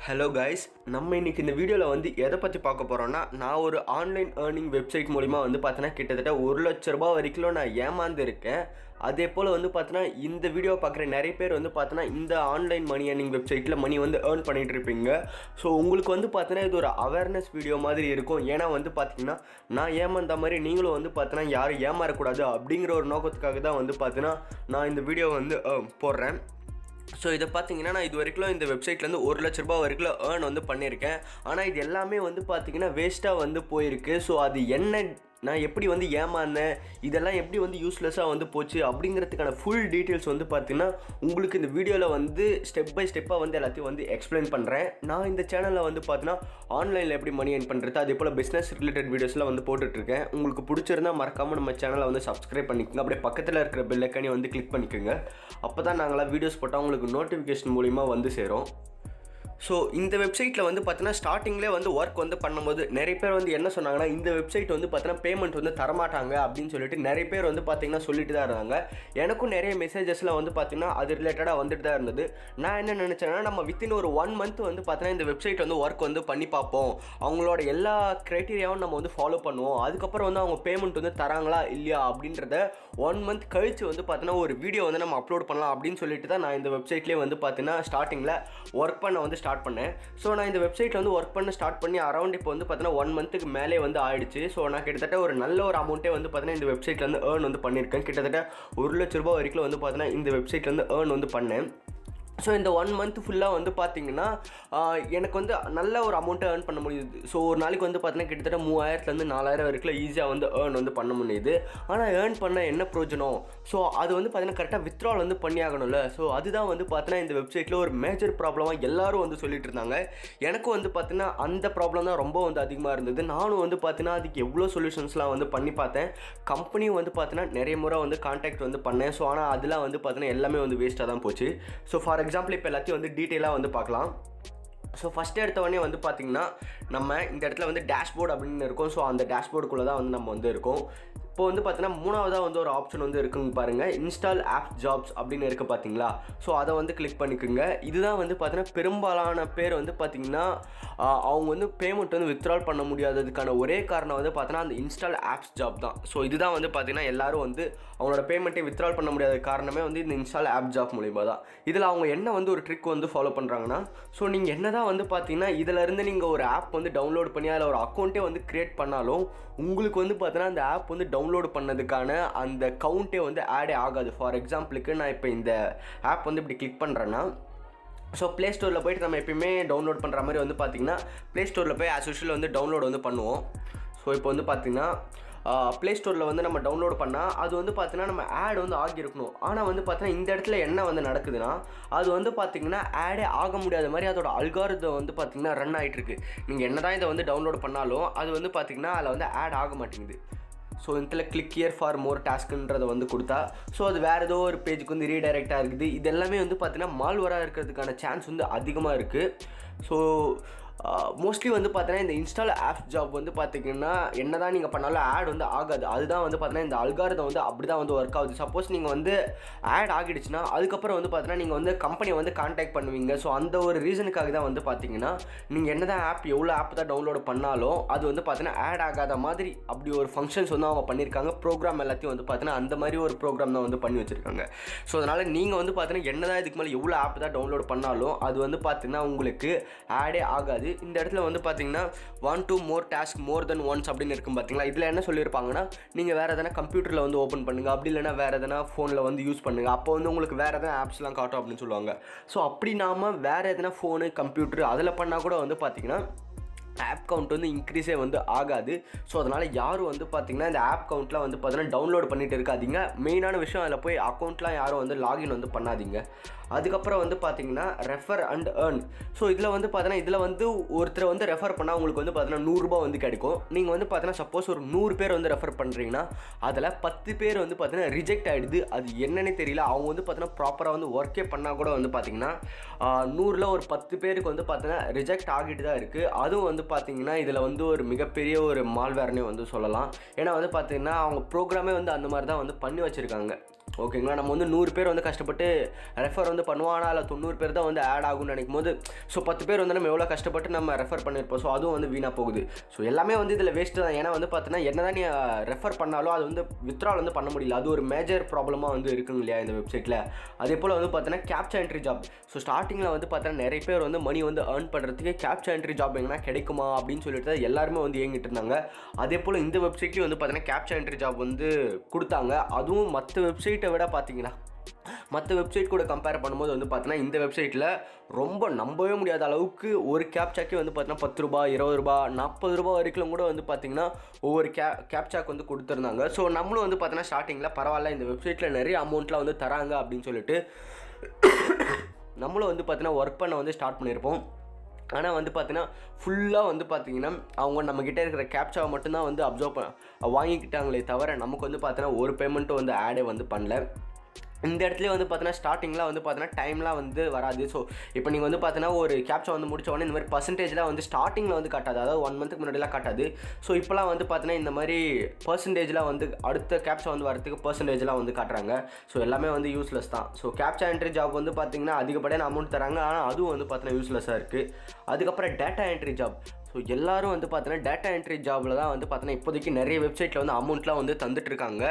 Hello guys, நம்ம இன்றைக்கி இந்த வீடியோவில் வந்து எதை பற்றி பார்க்க போகிறோன்னா, நான் ஒரு ஆன்லைன் ஏர்னிங் வெப்சைட் மூலிமா வந்து பார்த்தீங்கன்னா கிட்டத்தட்ட 1 லட்ச ரூபா வரைக்கும் நான் ஏமாந்துருக்கேன். அதே போல் வந்து பார்த்தீங்கன்னா இந்த வீடியோ பார்க்குற நிறைய பேர் வந்து பார்த்தீங்கன்னா இந்த ஆன்லைன் மணி ஏர்னிங் வெப்சைட்டில் மணி வந்து ஏர்ன் பண்ணிகிட்டு இருப்பீங்க. ஸோ உங்களுக்கு வந்து பார்த்தீங்கன்னா இது ஒரு அவேர்னஸ் வீடியோ மாதிரி இருக்கும். ஏன்னா வந்து பார்த்தீங்கன்னா நான் ஏமாந்த மாதிரி நீங்களும் வந்து பார்த்தீங்கன்னா யாரும் ஏமாறக்கூடாது அப்படிங்கிற ஒரு நோக்கத்துக்காக தான் வந்து பார்த்தீங்கன்னா நான் இந்த வீடியோ வந்து போடுறேன். ஸோ இதை பார்த்தீங்கன்னா நான் இது வரைக்கும் இந்த வெப்சைட்லேருந்து 1 லட்ச ரூபா வரைக்கும் ஏர்ன் வந்து பண்ணியிருக்கேன். ஆனால் இது எல்லாமே வந்து பார்த்திங்கன்னா வேஸ்ட்டாக வந்து போயிருக்கு. ஸோ அது என்ன, நான் எப்படி வந்து ஏமாந்தேன், இதெல்லாம் எப்படி வந்து யூஸ்லெஸ்ஸாக வந்து போச்சு அப்படிங்கிறதுக்கான ஃபுல் டீட்டெயில்ஸ் வந்து பார்த்திங்கன்னா உங்களுக்கு இந்த வீடியோவில் வந்து ஸ்டெப் பை ஸ்டெப்பாக வந்து எல்லாத்தையும் வந்து எக்ஸ்பிளைன் பண்ணுறேன். நான் இந்த சேனலில் வந்து பார்த்தீங்கன்னா ஆன்லைனில் எப்படி மணி ஏர்ன் பண்ணுறது, அதே போல் பிஸ்னஸ் ரிலேட்டட் வீடியோஸ்லாம் வந்து போட்டுட்ருக்கேன். உங்களுக்கு பிடிச்சிருந்தால் மறக்காமல் நம்ம சேனலை வந்து சப்ஸ்கிரைப் பண்ணிக்கோங்க. அப்படியே பக்கத்தில் இருக்கிற பெல் ஐக்கானே வந்து கிளிக் பண்ணிக்கோங்க. அப்போ தான் நாங்களாம் வீடியோஸ் போட்டால் உங்களுக்கு நோட்டிஃபிகேஷன் மூலிமா வந்து சேரும். ஸோ இந்த வெப்சைட்டில் வந்து பார்த்தீங்கன்னா ஸ்டார்டிங்லேயே வந்து ஒர்க் வந்து பண்ணும்போது நிறைய பேர் வந்து என்ன சொன்னாங்கன்னா, இந்த வெப்சைட் வந்து பார்த்தீங்கன்னா பேமெண்ட் வந்து தரமாட்டாங்க அப்படின்னு சொல்லிட்டு நிறைய பேர் வந்து பார்த்தீங்கன்னா சொல்லிட்டு தான் இருந்தாங்க. எனக்கும் நிறைய மெசேஜஸ்லாம் வந்து பார்த்தீங்கன்னா அது ரிலேட்டடாக வந்துட்டு தான் இருந்தது. நான் என்ன நினச்சேன்னா, நம்ம வித்தின் ஒரு 1 மந்த் வந்து பார்த்தீங்கன்னா இந்த வெப்சைட் வந்து ஒர்க் வந்து பண்ணி பார்ப்போம், அவங்களோட எல்லா க்ரைட்டீரியாவும் நம்ம வந்து ஃபாலோ பண்ணுவோம், அதுக்கப்புறம் வந்து அவங்க பேமெண்ட் வந்து தராங்களா இல்லையா அப்படின்றத 1 மந்த் கழித்து வந்து பார்த்தீங்கன்னா ஒரு வீடியோ வந்து நம்ம அப்லோட் பண்ணலாம் அப்படின்னு சொல்லிட்டு தான் நான் இந்த வெப்சைட்லேயே வந்து பார்த்தீங்கன்னா ஸ்டார்டிங்கில் ஒர்க் பண்ண வந்து ஸ்டார்ட் பண்ணேன். ஸோ நான் இந்த வெப்சைட்டில் வந்து ஒர்க் பண்ண ஸ்டார்ட் பண்ணி அரௌண்ட் இப்போ வந்து பார்த்தீங்கன்னா 1 மந்த்துக்கு மேலே வந்து ஆயிடுச்சு. ஸோ நான் கிட்டத்தட்ட ஒரு நல்ல ஒரு அமௌண்ட்டே வந்து பார்த்தீங்கன்னா இந்த வெப்சைட்டில் வந்து ஏர்ன் வந்து பண்ணியிருக்கேன். கிட்டத்தட்ட 1 லட்ச ரூபா வரைக்கும் வந்து பார்த்தீங்கன்னா இந்த வெப்சைட்லேருந்து ஏர்ன் வந்து பண்ணேன். ஸோ இந்த 1 மந்த் ஃபுல்லாக வந்து பார்த்திங்கன்னா எனக்கு வந்து நல்ல ஒரு அமௌண்ட்டை ஏர்ன் பண்ண முடியுது. ஸோ ஒரு நாளைக்கு வந்து பார்த்தீங்கன்னா கிட்டத்தட்ட 3000லேருந்து 4000 வரைக்கும் ஈஸியாக வந்து ஏர்ன் வந்து பண்ண முடியுது. ஆனால் ஏர்ன் பண்ண என்ன பிரயோஜனம்? ஸோ அது வந்து பார்த்தீங்கன்னா கரெக்டாக வித்ட்ரால் வந்து பண்ணி ஆகணும்ல. ஸோ அதுதான் வந்து பார்த்தீங்கன்னா இந்த வெப்சைட்டில் ஒரு மேஜர் ப்ராப்ளமாக எல்லோரும் வந்து சொல்லிட்டு இருந்தாங்க. எனக்கும் வந்து பார்த்தீங்கன்னா அந்த ப்ராப்ளம் தான் ரொம்ப வந்து அதிகமாக இருந்தது. நானும் வந்து பார்த்தீங்கன்னா அதுக்கு எவ்வளோ சொல்யூஷன்ஸ்லாம் வந்து பண்ணி பார்த்தேன். கம்பெனியும் வந்து பார்த்தீங்கன்னா நிறைய முறை வந்து கான்டாக்ட் வந்து பண்ணேன். ஸோ ஆனால் அதெல்லாம் வந்து பார்த்தீங்கன்னா எல்லாமே வந்து வேஸ்ட்டாக தான் போச்சு. ஸோ ஃபார் எக்ஸாம்பிள் இப்போ எல்லாத்தையும் வந்து டீட்டெயிலாக வந்து பார்க்கலாம். ஸோ ஃபஸ்ட்டு எடுத்தவொடனே வந்து பார்த்திங்கன்னா நம்ம இந்த இடத்துல வந்து டேஷ்போர்ட் அப்படின்னு இருக்கும். ஸோ அந்த டேஷ்போர்டுக்குள்ளே தான் வந்து நம்ம வந்து இருக்கோம். இப்போ வந்து பார்த்தீங்கன்னா மூணாவதாக வந்து ஒரு ஆப்ஷன் வந்து இருக்குங்க பாருங்கள், இன்ஸ்டால் ஆப் ஜாப்ஸ் அப்படின்னு இருக்குது பார்த்தீங்களா. ஸோ அதை வந்து கிளிக் பண்ணிக்கோங்க. இதுதான் வந்து பார்த்தீங்கன்னா பெரும்பாலான பேர் வந்து பார்த்திங்கன்னா அவங்க வந்து பேமெண்ட் வந்து வித்ட்ரால் பண்ண முடியாததுக்கான ஒரே காரணம் வந்து பார்த்தீங்கன்னா அந்த இன்ஸ்டால் ஆப்ஸ் ஜாப் தான். ஸோ இதுதான் வந்து பார்த்திங்கன்னா எல்லோரும் வந்து அவங்களோட பேமெண்ட்டை வித்ட்ரால் பண்ண முடியாத காரணமே வந்து இந்த இன்ஸ்டால் ஆப் ஜாப் மூலிமா தான். இதில் அவங்க என்ன வந்து ஒரு ட்ரிக் வந்து ஃபாலோ பண்ணுறாங்கன்னா, ஸோ நீங்கள் என்ன தான் வந்து பார்த்தீங்கன்னா இதிலேருந்து நீங்கள் ஒரு ஆப் வந்து டவுன்லோட் பண்ணி அதில் ஒரு அக்கௌண்ட்டே வந்து க்ரியேட் பண்ணாலும் உங்களுக்கு வந்து பார்த்தீங்கன்னா அந்த ஆப் வந்து டவுன்லோடு பண்ணதுக்கான அந்த கவுண்ட்டே வந்து ஆடே ஆகாது. ஃபார் எக்ஸாம்பிளுக்கு நான் இப்போ இந்த ஆப் வந்து இப்படி கிளிக் பண்ணுறேன்னா, ஸோ ப்ளே ஸ்டோரில் போய்ட்டு நம்ம எப்பயுமே டவுன்லோட் பண்ணுற மாதிரி வந்து பார்த்திங்கன்னா ப்ளே ஸ்டோரில் போய் ஆஸ் யூஷுவல் வந்து டவுன்லோட் வந்து பண்ணுவோம். ஸோ இப்போ வந்து பார்த்திங்கன்னா ப்ளே ஸ்டோரில் வந்து நம்ம டவுன்லோட் பண்ணால் அது வந்து பார்த்திங்கன்னா நம்ம ஆட் வந்து ஆகியிருக்கணும். ஆனால் வந்து பார்த்திங்கன்னா இந்த இடத்துல என்ன வந்து நடக்குதுன்னா, அது வந்து பார்த்திங்கன்னா ஆடே ஆக முடியாத மாதிரி அதோட அல்காரிதம் வந்து பார்த்திங்கன்னா ரன் ஆகிட்டுருக்கு. நீங்கள் என்ன தான் இதை வந்து டவுன்லோட் பண்ணாலும் அது வந்து பார்த்திங்கன்னா அதில் வந்து ஆட் ஆக மாட்டேங்குது. ஸோ இதில் கிளிக் ஹியர் ஃபார் மோர் டாஸ்க்குன்றதை வந்து கொடுத்தா ஸோ அது வேறு ஏதோ ஒரு பேஜுக்கு வந்து ரீடைரெக்டாக இருக்குது. இது எல்லாமே வந்து பார்த்திங்கன்னா மால்வராக இருக்கிறதுக்கான சான்ஸ் வந்து அதிகமாக இருக்குது. ஸோ மோஸ்ட்லி வந்து பார்த்தீங்கன்னா இந்த இன்ஸ்டால் ஆப் ஜாப் வந்து பார்த்திங்கன்னா என்ன தான் நீங்கள் பண்ணாலும் ஆட் வந்து ஆகாது. அதுதான் வந்து பார்த்தீங்கன்னா இந்த அல்காரிதம் வந்து அப்படி தான் வந்து ஒர்க் ஆகுது. சப்போஸ் நீங்கள் வந்து ஆட் ஆகிடுச்சுன்னா அதுக்கப்புறம் வந்து பார்த்தீங்கன்னா நீங்கள் வந்து கம்பெனியை வந்து கான்டாக்ட் பண்ணுவீங்க. ஸோ அந்த ஒரு ரீசனுக்காக தான் வந்து பார்த்தீங்கன்னா நீங்கள் என்ன தான் ஆப் எவ்வளோ ஆப் தான் டவுன்லோட் பண்ணாலும் அது வந்து பார்த்தீங்கன்னா ஆட் ஆகாத மாதிரி அப்படி ஒரு ஃபங்க்ஷன்ஸ் வந்து அவங்க பண்ணியிருக்காங்க. ப்ரோக்ராம் எல்லாத்தையும் வந்து பார்த்தீங்கன்னா அந்த மாதிரி ஒரு ப்ரோக்ராம் தான் வந்து பண்ணி வச்சுருக்காங்க. ஸோ அதனால் நீங்கள் வந்து பார்த்தீங்கன்னா என்ன தான் இதுக்கு மேலே எவ்வளோ ஆப் தான் டவுன்லோட் பண்ணாலும் அது வந்து பார்த்தீங்கன்னா உங்களுக்கு ஆடே ஆகாது. இந்த இடத்துல வந்து பார்த்தீங்கன்னா 1 to more task more than once அப்படின்னு இருக்கும் பார்த்தீங்களா. இதில் என்ன சொல்லியிருப்பாங்கன்னா, நீங்கள் வேறு எதனா கம்ப்யூட்டரில் வந்து ஓப்பன் பண்ணுங்கள், அப்படி இல்லைனா வேறு எதனா ஃபோனில் வந்து யூஸ் பண்ணுங்கள், அப்போ வந்து உங்களுக்கு வேறு எதனா ஆப்ஸ்லாம் காட்டும் அப்படின்னு சொல்லுவாங்க. ஸோ அப்படி நாம் வேறு எதனா ஃபோனு கம்ப்யூட்டர் அதில் பண்ணால் கூட வந்து பார்த்திங்கன்னா ஆப் கவுண்ட் வந்து இன்க்ரீஸே வந்து ஆகாது. ஸோ அதனால் யாரும் வந்து பார்த்திங்கன்னா இந்த ஆப் கவுண்ட்லாம் வந்து பார்த்தீங்கன்னா டவுன்லோட் பண்ணிட்டு இருக்காதீங்க. மெயினான விஷயம் அதில் போய் அக்கௌண்ட்லாம் யாரும் வந்து லாகின் வந்து பண்ணாதீங்க. அதுக்கப்புறம் வந்து பார்த்திங்கன்னா ரெஃபர் அண்ட் ஏர்ன். ஸோ இதில் வந்து பார்த்தீங்கன்னா இதில் வந்து ஒருத்தரை வந்து ரெஃபர் பண்ணால் உங்களுக்கு வந்து பார்த்தீங்கன்னா 100 ரூபா வந்து கிடைக்கும். நீங்கள் வந்து பார்த்தீங்கன்னா சப்போஸ் ஒரு 100 பேர் வந்து ரெஃபர் பண்ணுறீங்கன்னா அதில் 10 பேர் வந்து பார்த்தீங்கன்னா ரிஜெக்ட் ஆகிடுது. அது என்னன்னே தெரியல. அவங்க வந்து பார்த்தீங்கன்னா ப்ராப்பராக வந்து ஒர்க்கே பண்ணால் கூட வந்து பார்த்திங்கன்னா 100ல் ஒரு 10 பேருக்கு வந்து பார்த்தீங்கன்னா ரிஜெக்ட் ஆகிட்டு தான் இருக்குது. அதுவும் வந்து பார்த்திங்கன்னா இதில் வந்து ஒரு மிகப்பெரிய ஒரு மால்வேர்னே வந்து சொல்லலாம். ஏன்னா வந்து பார்த்திங்கன்னா அவங்க ப்ரோக்ராமே வந்து அந்த மாதிரி தான் வந்து பண்ணி வச்சுருக்காங்க. ஓகேங்களா. நம்ம வந்து 100 பேர் வந்து கஷ்டப்பட்டு ரெஃபர் வந்து பண்ணுவோம், ஆனால் அதில் 90 பேர் தான் வந்து ஆட் ஆகும்னு நினைக்கும் போது ஸோ 10 பேர் வந்து நம்ம எவ்வளோ கஷ்டப்பட்டு நம்ம ரெஃபர் பண்ணியிருப்போம். ஸோ அதுவும் வந்து வீணாக போகுது. ஸோ எல்லாமே வந்து இதில் வேஸ்ட்டு தான். ஏன்னா வந்து பார்த்தீங்கன்னா என்ன தான் நீ ரெஃபர் பண்ணாலும் அது வந்து வித்ட்ரால் வந்து பண்ண முடியல. அது ஒரு மேஜர் ப்ராப்ளமாக வந்து இருக்குங்க இல்லையா இந்த வெப்சைட்டில். அதே போல் வந்து பார்த்தீங்கன்னா கேப்சா என்ட்ரி ஜாப். ஸோ ஸ்டார்டிங்கில் வந்து பார்த்தீங்கன்னா நிறைய பேர் வந்து மணி வந்து ஏர்ன் பண்ணுறதுக்கு கேப்சா என்ட்ரி ஜாப் எங்கன்னா கிடைக்குமா அப்படின்னு சொல்லிட்டு தான் எல்லாருமே வந்து ஏங்கிட்டு இருந்தாங்க. அதே போல் இந்த வெப்சைட்லேயும் வந்து பார்த்தீங்கன்னா கேப்சா என்ட்ரி ஜாப் வந்து கொடுத்தாங்க. அதுவும் மற்ற வெப்சைட்டை விட பார்த்தீங்கன்னா மற்ற வெப்சைட் கூட கம்பேர் பண்ணும்போது வந்து பார்த்தீங்கன்னா இந்த வெப்சைட்டில் ரொம்ப நம்பவே முடியாத அளவுக்கு ஒரு கேப்சாக்கே வந்து பார்த்தீங்கன்னா 10 ரூபாய், 20 ரூபாய், 40 ரூபாய் வரைக்கும் கூட வந்து பார்த்தீங்கன்னா ஒவ்வொரு கேப்சாக்கு வந்து கொடுத்துருந்தாங்க. ஸோ நம்மளும் வந்து பார்த்தீங்கன்னா ஸ்டார்டிங்கில் பரவாயில்ல இந்த வெப்சைட்டில் நிறைய அமௌண்ட்லாம் வந்து தராங்க அப்படின்னு சொல்லிட்டு நம்மளும் வந்து பார்த்தீங்கன்னா ஒர்க் பண்ண வந்து ஸ்டார்ட் பண்ணியிருப்போம். ஆனால் வந்து பார்த்தீங்கன்னா ஃபுல்லாக வந்து பார்த்தீங்கன்னா அவங்க நம்மக்கிட்ட இருக்கிற கேப்சாவை மட்டும்தான் வந்து அப்சர்வ் வாங்கிக்கிட்டாங்களே தவிர நமக்கு வந்து பார்த்தீங்கன்னா ஒரு பேமெண்ட்டும் வந்து ஆடே வந்து பண்ணல. இந்த இடத்துல வந்து பார்த்தீங்கன்னா ஸ்டார்டிங்கில் வந்து பார்த்தீங்கன்னா டைம்லாம் வந்து வராது. ஸோ இப்போ நீங்கள் வந்து பார்த்தீங்கன்னா ஒரு கேப்சா வந்து முடிச்ச உடனே இந்த மாதிரி பர்சன்டேஜ்லாம் வந்து ஸ்டார்டிங்கில் வந்து காட்டாது, அதாவது 1 மந்த்துக்கு முன்னாடிலாம் காட்டாது. ஸோ இப்போலாம் வந்து பார்த்தீங்கன்னா இந்த மாதிரி பர்சன்டேஜ்லாம் வந்து அடுத்த கேப்சா வந்து வரதுக்கு பர்சன்டேஜ்லாம் வந்து காட்டுறாங்க. ஸோ எல்லாமே வந்து யூஸ்லெஸ் தான். ஸோ கேப்சா என்ட்ரி ஜாப் வந்து பார்த்தீங்கன்னா அதிகப்படியான அமௌண்ட் தராங்க, ஆனால் அதுவும் வந்து பார்த்தீங்கன்னா யூஸ்லெஸ்ஸாக இருக்குது. அதுக்கப்புறம் டேட்டா என்ட்ரி ஜாப். ஸோ எல்லோரும் வந்து பார்த்தீங்கன்னா டேட்டா என்ட்ரி ஜாபில் தான் வந்து பார்த்தீங்கன்னா இப்போதைக்கு நிறைய வெப்சைட்டில் வந்து அமௌண்ட்லாம் வந்து தந்துட்டுருக்காங்க.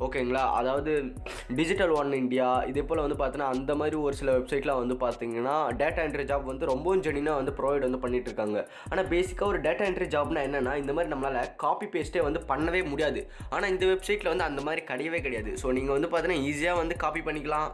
ஓகேங்களா. அதாவது டிஜிட்டல் ஒன் இந்தியா இதே போல் வந்து பார்த்தீங்கன்னா அந்த மாதிரி ஒரு சில வெப்சைட்லாம் வந்து பார்த்தீங்கன்னா டேட்டா என்ட்ரி ஜாப் வந்து ரொம்பவும் ஜெனினாக வந்து ப்ரொவைட் வந்து பண்ணிட்டு இருக்காங்க. ஆனால் பேசிக்காக ஒரு டேட்டா என்ட்ரி ஜாப்னா என்னென்னா இந்த மாதிரி நம்மளால் காப்பி பேஸ்ட்டே வந்து பண்ணவே முடியாது. ஆனால் இந்த வெப்சைட்டில் வந்து அந்த மாதிரி கிடையவே கிடையாது. ஸோ நீங்கள் வந்து பார்த்தீங்கன்னா ஈஸியாக வந்து காப்பி பண்ணிக்கலாம்.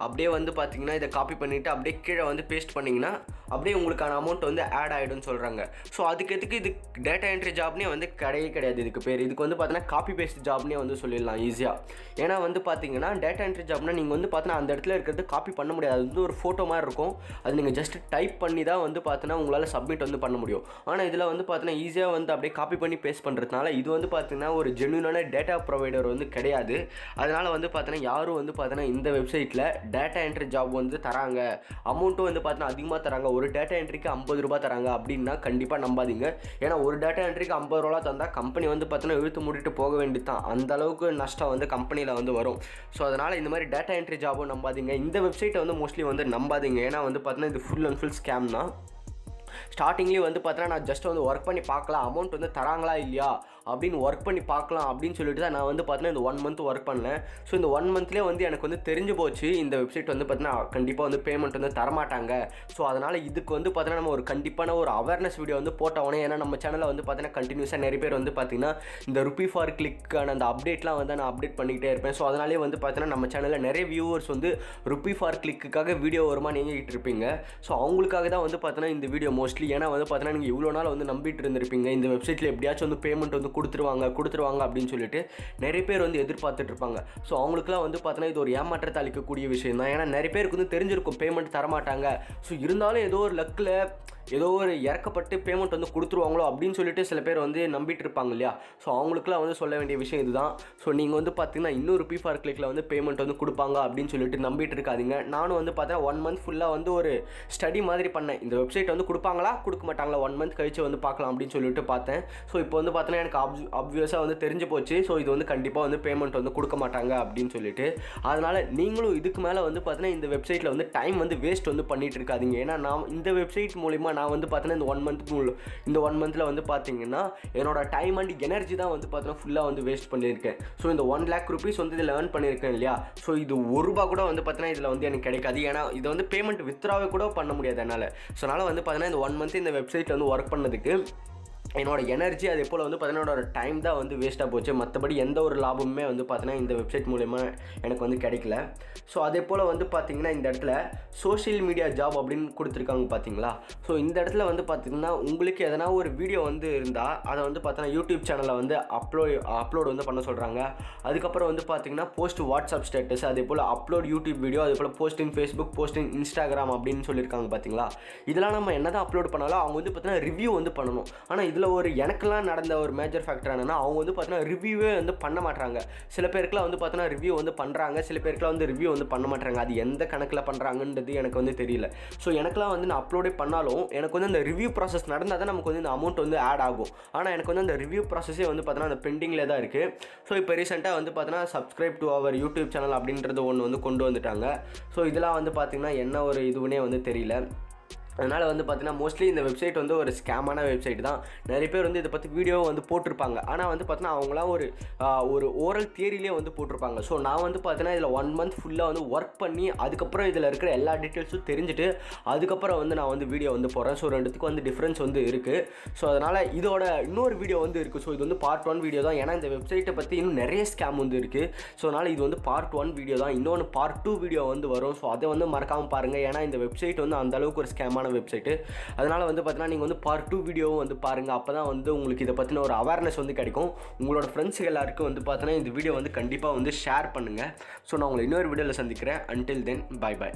அப்படியே வந்து பார்த்தீங்கன்னா இதை காப்பி பண்ணிவிட்டு அப்படியே கீழே வந்து பேஸ்ட் பண்ணிங்கன்னா அப்படியே உங்களுக்கான அமௌண்ட் வந்து ஆட் ஆகிடும்னு சொல்கிறாங்க. ஸோ அதுக்கு இது டேட்டா என்ட்ரி ஜாப்னே வந்து கிடையாது இதுக்கு பேர். இதுக்கு வந்து பார்த்தீங்கன்னா காப்பி பேஸ்ட் ஜாப்னே வந்து சொல்லிடலாம் ஈஸியாக. ஏன்னா வந்து பார்த்தீங்கன்னா டேட்டா என்ட்ரி ஜாப்னா நீங்கள் வந்து பார்த்தீங்கன்னா அந்த இடத்துல இருக்கிறது காப்பி பண்ண முடியாது. அது வந்து ஒரு ஃபோட்டோ மாதிரி இருக்கும். அது நீங்கள் ஜஸ்ட் டைப் பண்ணி தான் வந்து பார்த்தீங்கன்னா உங்களால் சப்மிட் வந்து பண்ண முடியும். ஆனால் இதில் வந்து பார்த்தீங்கன்னா ஈஸியாக வந்து அப்படியே காப்பி பண்ணி பேஸ்ட் பண்ணுறதுனால இது வந்து பார்த்தீங்கன்னா ஒரு ஜென்யூனான டேட்டா ப்ரொவைடர் வந்து கிடையாது. அதனால் வந்து பார்த்தீங்கன்னா யாரும் வந்து பார்த்தீங்கன்னா இந்த வெப்சைட்டில் டேட்டா என்ட்ரி ஜாப் வந்து தராங்க, அமௌண்ட்டும் வந்து பார்த்தீங்கன்னா அதிகமாக தராங்க, ஒரு டேட்டா என்ட்ரிக்கு 50 ரூபாய் தராங்க அப்படின்னா கண்டிப்பாக நம்பாதீங்க. ஏன்னா ஒரு டேட்டா என்ட்ரிக்கு 50 ரூபா தந்தால் கம்பெனி வந்து பார்த்தீங்கன்னா இழுத்து மூடிட்டு போக வேண்டியது தான். அந்த அளவுக்கு நஷ்டம் வந்து கம்பெனியில் வந்து வரும். ஸோ அதனால் இந்த மாதிரி டேட்டா என்ட்ரி ஜாபும் நம்பாதீங்க. இந்த வெப்சைட்டை வந்து மோஸ்ட்லி வந்து நம்பாதீங்க. ஏன்னா வந்து பார்த்தீங்கன்னா இது ஃபுல் அண்ட் ஃபுல் ஸ்கேம் தான். ஸ்டார்டிங்லேயே வந்து பார்த்தீங்கன்னா நான் ஜஸ்ட் வந்து ஒர்க் பண்ணி பார்க்கலாம், அமௌண்ட் வந்து தராங்களா இல்லையா அப்படின்னு ஒர்க் பண்ணி பார்க்கலாம் அப்படின்னு சொல்லிட்டு தான் நான் வந்து பார்த்தீங்கன்னா இந்த 1 மந்த் ஒர்க் பண்ணேன். ஸோ இந்த 1 மந்த்லேயே வந்து எனக்கு வந்து தெரிஞ்சு போச்சு இந்த வெப்சைட் வந்து பார்த்தீங்கன்னா கண்டிப்பாக வந்து பேமெண்ட் வந்து தரமாட்டாங்க. ஸோ அதனால் இதுக்கு வந்து பார்த்தீங்கன்னா நம்ம ஒரு கண்டிப்பான ஒரு அவேர்னஸ் வீடியோ வந்து போட்டோன்னே, ஏன்னா நம்ம சேனலில் வந்து பார்த்தீங்கன்னா கண்டினியூஸாக நிறைய பேர் வந்து பார்த்தீங்கன்னா இந்த Rupee4Click அந்த அப்டேட்லாம் வந்து நான் அப்டேட் பண்ணிக்கிட்டே இருப்பேன். ஸோ அதனாலே வந்து பார்த்தீங்கன்னா நம்ம சேனலில் நிறைய வியூவர்ஸ் வந்து Rupee4Click வீடியோ வருமா நீங்கிட்டு இருப்பீங்க. ஸோ அவங்களுக்காக தான் வந்து பார்த்தீங்கன்னா இந்த வீடியோ மோஸ்ட்லி. ஏன்னா வந்து பார்த்தீங்கன்னா நீங்கள் இவ்வளோ நாள் வந்து நம்பிட்டு இருந்திருப்பீங்க இந்த வெப்சைட்டில் எப்படியாச்சும் வந்து பேமெண்ட் வந்து கொடுத்துருவாங்க அப்படின்னு சொல்லிட்டு நிறைய பேர் வந்து எதிர்பார்த்துட்டு இருப்பாங்க. ஸோ அவங்களுக்குலாம் வந்து பார்த்தீங்கன்னா இது ஒரு ஏமாற்றத்தை அளிக்கக்கூடிய விஷயம் தான். ஏன்னா நிறைய பேருக்கு வந்து தெரிஞ்சிருக்கும் பேமெண்ட் தரமாட்டாங்க. ஸோ இருந்தாலும் ஏதோ ஒரு லக்கில் ஏதோ ஒரு இறக்கப்பட்டு பேமெண்ட் வந்து கொடுத்துருவாங்களோ அப்படின்னு சொல்லிட்டு சில பேர் வந்து நம்பிட்டு இருப்பாங்க இல்லையா. ஸோ அவங்களுக்குலாம் வந்து சொல்ல வேண்டிய விஷயம் இதுதான். ஸோ நீங்கள் வந்து பார்த்தீங்கன்னா இன்னும் Rupee4Clickல வந்து பேமெண்ட் வந்து கொடுப்பாங்க அப்படின்னு சொல்லிட்டு நம்பிட்டு இருக்காதீங்க. நானும் வந்து பார்த்தீங்கன்னா 1 மந்த் ஃபுல்லாக வந்து ஒரு ஸ்டடி மாதிரி பண்ணேன். இந்த வெப்சைட் வந்து கொடுப்பாங்களா கொடுக்க மாட்டாங்களா 1 மந்த் கழிச்சு வந்து பார்க்கலாம் அப்படின்னு சொல்லிட்டு பார்த்தேன். ஸோ இப்போ வந்து பார்த்தீங்கன்னா எனக்கு ஆப்வியஸாக வந்து தெரிஞ்சு போச்சு. ஸோ இது வந்து கண்டிப்பாக வந்து பேமெண்ட் வந்து கொடுக்க மாட்டாங்க அப்படின்னு சொல்லிட்டு. அதனால் நீங்களும் இதுக்கு மேலே வந்து பார்த்தீங்கன்னா இந்த வெப்சைட்டில் வந்து டைம் வந்து வேஸ்ட் வந்து பண்ணிட்டு இருக்காதீங்க. ஏன்னா நான் இந்த வெப்சைட் மூலிமா நான் வந்து பார்த்தீங்கன்னா இந்த 1 மந்தில் வந்து பார்த்தீங்கன்னா என்னோட டைம் அண்ட் எனர்ஜி தான் வந்து பார்த்தீங்கன்னா ஃபுல்லாக வந்து வேஸ்ட் பண்ணியிருக்கேன். ஸோ இந்த 1 lakh rupees வந்து இதில் ஏர்ன் பண்ணியிருக்கேன் இல்லையா. ஸோ இது ₹1 கூட வந்து பார்த்தீங்கன்னா இதில் வந்து எனக்கு கிடைக்காது. ஏன்னா இதை வந்து பேமெண்ட் வித்ராவே கூட பண்ண முடியாது என்னால். ஸோ அதனால் வந்து பார்த்தீங்கன்னா இந்த 1 மந்த் இந்த வெப்சைட்டில் வந்து ஒர்க் பண்ணதுக்கு என்னோட எனர்ஜி அதே போல் வந்து பார்த்தீங்கன்னா என்னோட டைம் தான் வந்து வேஸ்ட்டாக போச்சு. மற்றபடி எந்த ஒரு லாபமுமே வந்து பார்த்தீங்கன்னா இந்த வெப்சைட் மூலமா எனக்கு வந்து கிடைக்கல. ஸோ அதே போல் வந்து பார்த்தீங்கன்னா இந்த இடத்துல சோஷியல் மீடியா ஜாப் அப்படின்னு கொடுத்துருக்காங்க பார்த்தீங்களா. ஸோ இந்த இடத்துல வந்து பார்த்தீங்கன்னா உங்களுக்கு எதனா ஒரு வீடியோ வந்து இருந்தால் அதை வந்து பார்த்தீங்கன்னா யூடியூப் சேனலில் வந்து அப்லோட் வந்து பண்ண சொல்கிறாங்க. அதுக்கப்புறம் வந்து பார்த்தீங்கன்னா போஸ்ட் வாட்ஸ்அப் ஸ்டேட்டஸ், அதே போல் அப்லோட் யூடியூப் வீடியோ, அதே போல் post in Facebook, post in Instagram அப்படின்னு சொல்லியிருக்காங்க பார்த்தீங்களா. இதெல்லாம் நம்ம என்ன தான் அப்லோட் பண்ணாலும் அவங்க வந்து பார்த்தீங்கன்னா ரிவ்யூ வந்து பண்ணணும். ஆனால் இதில் இதில் எனக்கெல்லாம் நடந்த ஒரு மேஜர் ஃபேக்டர் என்னென்னா அவங்க வந்து பார்த்தீங்கன்னா ரிவ்யூவே வந்து பண்ண மாட்டாங்க. சில பேருக்குலாம் வந்து பார்த்தீங்கன்னா ரிவ்யூ வந்து பண்ணுறாங்க, சில பேருக்குலாம் வந்து ரிவ்யூ வந்து பண்ண மாட்டாங்க. அது எந்த கணக்கில் பண்ணுறாங்கன்றது எனக்கு வந்து தெரியல. ஸோ எனக்குலாம் வந்து நான் அப்லோடே பண்ணாலும் எனக்கு வந்து அந்த ரிவ்யூ ப்ராசஸ் நடந்தால் தான் நமக்கு வந்து இந்த அமௌண்ட் வந்து ஆட் ஆகும். ஆனால் எனக்கு வந்து அந்த ரிவ்யூ ப்ராசஸே வந்து பார்த்தீங்கன்னா அந்த பெண்டிங்கில் தான் இருக்குது. ஸோ இப்போ ரீசெண்டாக வந்து பார்த்தீங்கன்னா subscribe to our YouTube channel அப்படின்றது ஒன்று வந்து கொண்டு வந்துட்டாங்க. ஸோ இதெல்லாம் வந்து பார்த்திங்கன்னா என்ன ஒரு இதுவுனே வந்து தெரியல. அதனால் வந்து பார்த்தீங்கன்னா மோஸ்ட்லி இந்த வெப்சைட் வந்து ஒரு ஸ்கேமான வெப்சைட் தான். நிறைய பேர் வந்து இதை பற்றி வீடியோ வந்து போட்டிருப்பாங்க. ஆனால் வந்து பார்த்தீங்கன்னா அவங்களாம் ஒரு ஓரல் தியரியிலே வந்து போட்டிருப்பாங்க. ஸோ நான் வந்து பார்த்தீங்கன்னா இதில் 1 மந்த் ஃபுல்லாக வந்து ஒர்க் பண்ணி அதுக்கப்புறம் இதில் இருக்கிற எல்லா டீட்டெயில்ஸும் தெரிஞ்சுட்டு அதுக்கப்புறம் வந்து நான் வந்து வீடியோ வந்து போடுறேன். ஸோ ரெண்டுத்துக்கும் வந்து டிஃப்ரென்ஸ் வந்து இருக்குது. ஸோ அதனால் இதோட இன்னொரு வீடியோ வந்து இருக்குது. ஸோ இது வந்து பார்ட் 1 வீடியோ தான். ஏன்னா இந்த வெப்சைட்டை பற்றி இன்னும் நிறைய ஸ்கேம் வந்து இருக்குது. ஸோ அதனால் இது வந்து பார்ட் 1 வீடியோ தான். இன்னொன்று பார்ட் 2 வீடியோ வந்து வரும். ஸோ அதை வந்து மறக்காமல் பாருங்கள். ஏன்னா இந்த வெப்சைட் வந்து அந்தளவுக்கு ஒரு ஸ்கேமான வெப்சைட்டு. அதனால் வந்து பார்த்தீங்கன்னா நீங்கள் வந்து பார்ட் 2 வீடியோவும் வந்து பாருங்கள். அப்போ தான் வந்து உங்களுக்கு இதை பற்றின ஒரு அவேர்னஸ் வந்து கிடைக்கும். உங்களோட ஃப்ரெண்ட்ஸுக்கு எல்லாருக்கும் வந்து பார்த்தீங்கன்னா இந்த வீடியோ வந்து கண்டிப்பாக வந்து ஷேர் பண்ணுங்கள். ஸோ நான் உங்களை இன்னொரு வீடியோவில் சந்திக்கிறேன். Until then bye by.